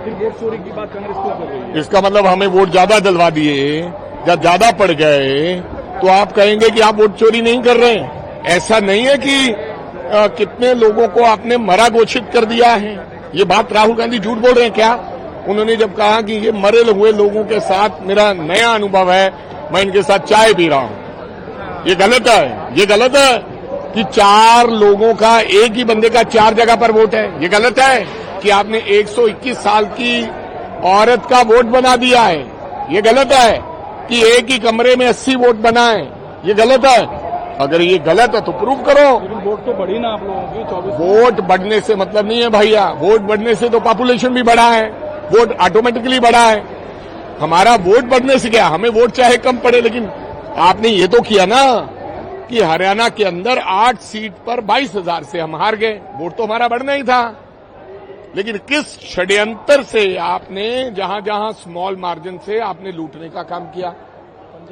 फिर वोट चोरी की बात कांग्रेस क्यों कर रही है? इसका मतलब हमें वोट ज्यादा दिलवा दिए या ज्यादा पड़ गए तो आप कहेंगे कि आप वोट चोरी नहीं कर रहे हैं। ऐसा नहीं है कि कितने लोगों को आपने मरा घोषित कर दिया है। ये बात राहुल गांधी झूठ बोल रहे हैं क्या? उन्होंने जब कहा कि ये मरे हुए लोगों के साथ मेरा नया अनुभव है, मैं इनके साथ चाय पी रहा हूं, ये गलत है। ये गलत है कि 4 लोगों का, एक ही बंदे का 4 जगह पर वोट है। ये गलत है कि आपने 121 साल की औरत का वोट बना दिया है। ये गलत है कि एक ही कमरे में 80 वोट बनाए। ये गलत है। अगर ये गलत है तो प्रूव करो। लेकिन वोट तो बढ़ी ना आप लोगों की 24। वोट बढ़ने से मतलब नहीं है भैया। वोट बढ़ने से तो पॉपुलेशन भी बढ़ा है, वोट ऑटोमेटिकली बढ़ा है। हमारा वोट बढ़ने से क्या, हमें वोट चाहे कम पड़े, लेकिन आपने ये तो किया ना कि हरियाणा के अंदर 8 सीट पर 22,000 से हम हार गए। वोट तो हमारा बढ़ना ही था, लेकिन किस षड्यंत्र से आपने जहां जहां स्मॉल मार्जिन से आपने लूटने का काम किया।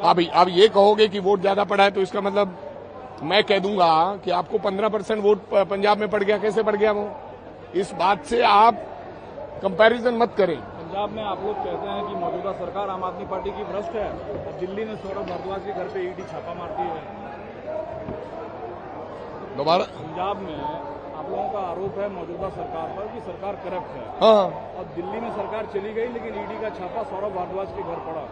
अब ये कहोगे कि वोट ज्यादा पड़ा है तो इसका मतलब मैं कह दूंगा कि आपको 15% वोट पंजाब में पड़ गया। कैसे पड़ गया वो? इस बात से आप कंपैरिजन मत करें। पंजाब में आप लोग कहते हैं कि मौजूदा सरकार आम आदमी पार्टी की भ्रष्ट है, और दिल्ली में सौरभ भारद्वाज के घर पे ईडी छापा मारती है। दोबारा पंजाब में आप लोगों का आरोप है मौजूदा सरकार पर कि सरकार करप्ट है। हाँ, और दिल्ली में सरकार चली गई, लेकिन ईडी का छापा सौरभ भारद्वाज के घर पड़ा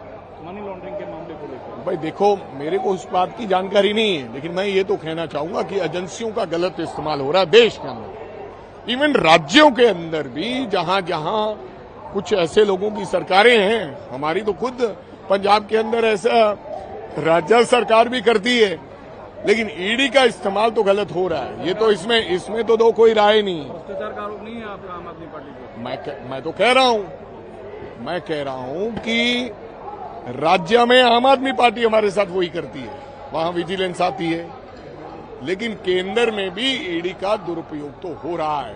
मनी लॉन्ड्रिंग के मामले को लेकर। भाई देखो, मेरे को उस बात की जानकारी नहीं है, लेकिन मैं ये तो कहना चाहूंगा कि एजेंसियों का गलत इस्तेमाल हो रहा है देश के अंदर, इवन राज्यों के अंदर भी। जहां जहां कुछ ऐसे लोगों की सरकारें हैं, हमारी तो खुद पंजाब के अंदर ऐसा राज्य सरकार भी करती है, लेकिन ईडी का इस्तेमाल तो गलत हो रहा है। ये तो इसमें तो दो कोई राय नहीं। भ्रष्टाचार का आरोप नहीं है आपका आम आदमी पार्टी पर? मैं तो कह रहा हूं कि राज्य में आम आदमी पार्टी हमारे साथ वही करती है, वहां विजिलेंस आती है, लेकिन केंद्र में भी ईडी का दुरुपयोग तो हो रहा है।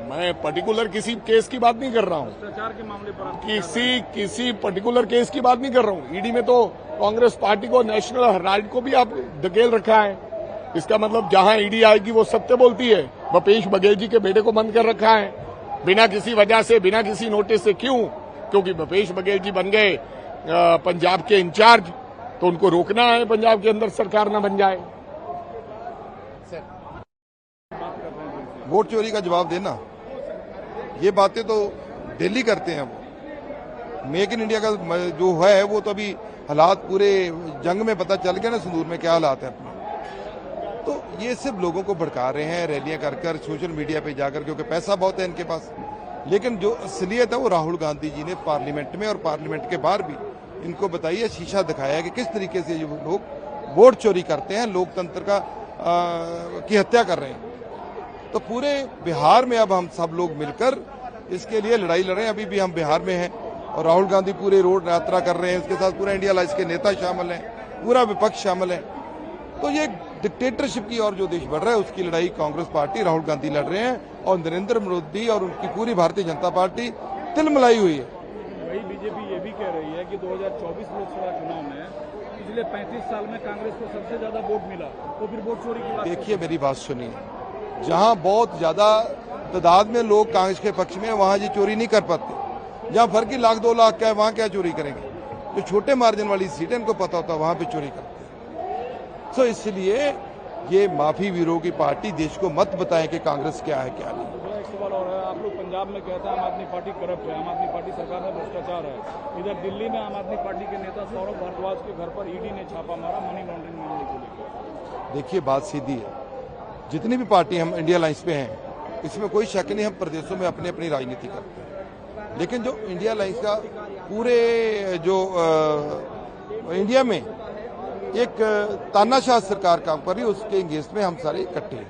मैं पर्टिकुलर किसी केस की बात नहीं कर रहा हूं, भ्रष्टाचार के मामले पर किसी पर्टिकुलर केस की बात नहीं कर रहा हूं। ईडी में तो कांग्रेस पार्टी को, नेशनल हेराल्ड को भी आप धकेल रखा है। इसका मतलब जहां ईडी आएगी वो सत्य बोलती है। भूपेश बघेल जी के बेटे को बंद कर रखा है बिना किसी वजह से, बिना किसी नोटिस से। क्यों? क्योंकि भूपेश बघेल जी बन गए पंजाब के इंचार्ज, तो उनको रोकना है पंजाब के अंदर सरकार न बन जाए। वोट चोरी का जवाब देना, ये बातें तो दिल्ली करते हैं। वो मेक इन इंडिया का जो है वो तो अभी हालात पूरे जंग में पता चल गया ना, संदूर में क्या हालात है अपने। तो ये सिर्फ लोगों को भड़का रहे हैं रैलियां कर सोशल मीडिया पे जाकर, क्योंकि पैसा बहुत है इनके पास। लेकिन जो असलियत है वो राहुल गांधी जी ने पार्लियामेंट में और पार्लियामेंट के बाहर भी इनको बताई है, शीशा दिखाया है कि किस तरीके से ये लोग वोट चोरी करते हैं, लोकतंत्र की हत्या कर रहे हैं। तो पूरे बिहार में अब हम सब लोग मिलकर इसके लिए लड़ाई लड़ रहे हैं। अभी भी हम बिहार में हैं और राहुल गांधी पूरे रोड यात्रा कर रहे हैं, उसके साथ पूरा इंडिया अलायंस के नेता शामिल हैं, पूरा विपक्ष शामिल है। तो ये डिक्टेटरशिप की और जो देश बढ़ रहा है उसकी लड़ाई कांग्रेस पार्टी, राहुल गांधी लड़ रहे हैं, और नरेंद्र मोदी और उनकी पूरी भारतीय जनता पार्टी तिलमिलाई हुई है। वही बीजेपी ये भी कह रही है कि 2024 लोकसभा चुनाव में पिछले 35 साल में कांग्रेस को सबसे ज्यादा वोट मिला, तो फिर वोट चोरी की बात। देखिए मेरी बात सुनिए, जहां बहुत ज्यादा तादाद में लोग कांग्रेस के पक्ष में, वहां जी चोरी नहीं कर पाते। जहां फर्क ही 1,00,000 2 लाख का है, वहां क्या चोरी करेंगे? जो छोटे मार्जिन वाली सीटें इनको पता होता है, वहां पे चोरी करते हैं। तो इसलिए ये माफी वीरों की पार्टी देश को मत बताएं कि कांग्रेस क्या है क्या नहीं। एक सवाल और है, आप लोग पंजाब में कहते हैं आम आदमी पार्टी करप्ट है, आम आदमी पार्टी सरकार में भ्रष्टाचार है। इधर दिल्ली में आम आदमी पार्टी के नेता सौरभ भारद्वाज के घर पर ईडी ने छापा मारा मनी लॉन्ड्रिंग मामले को लेकर। देखिए बात सीधी है, जितनी भी पार्टी हम इंडिया अलायंस पे हैं, इसमें कोई शक नहीं, हम प्रदेशों में अपनी अपनी राजनीति करते हैं। लेकिन जो इंडिया अलायंस का पूरे जो इंडिया में एक तानाशाह सरकार काम कर रही है, उसके अगेंस्ट में हम सारे इकट्ठे हैं।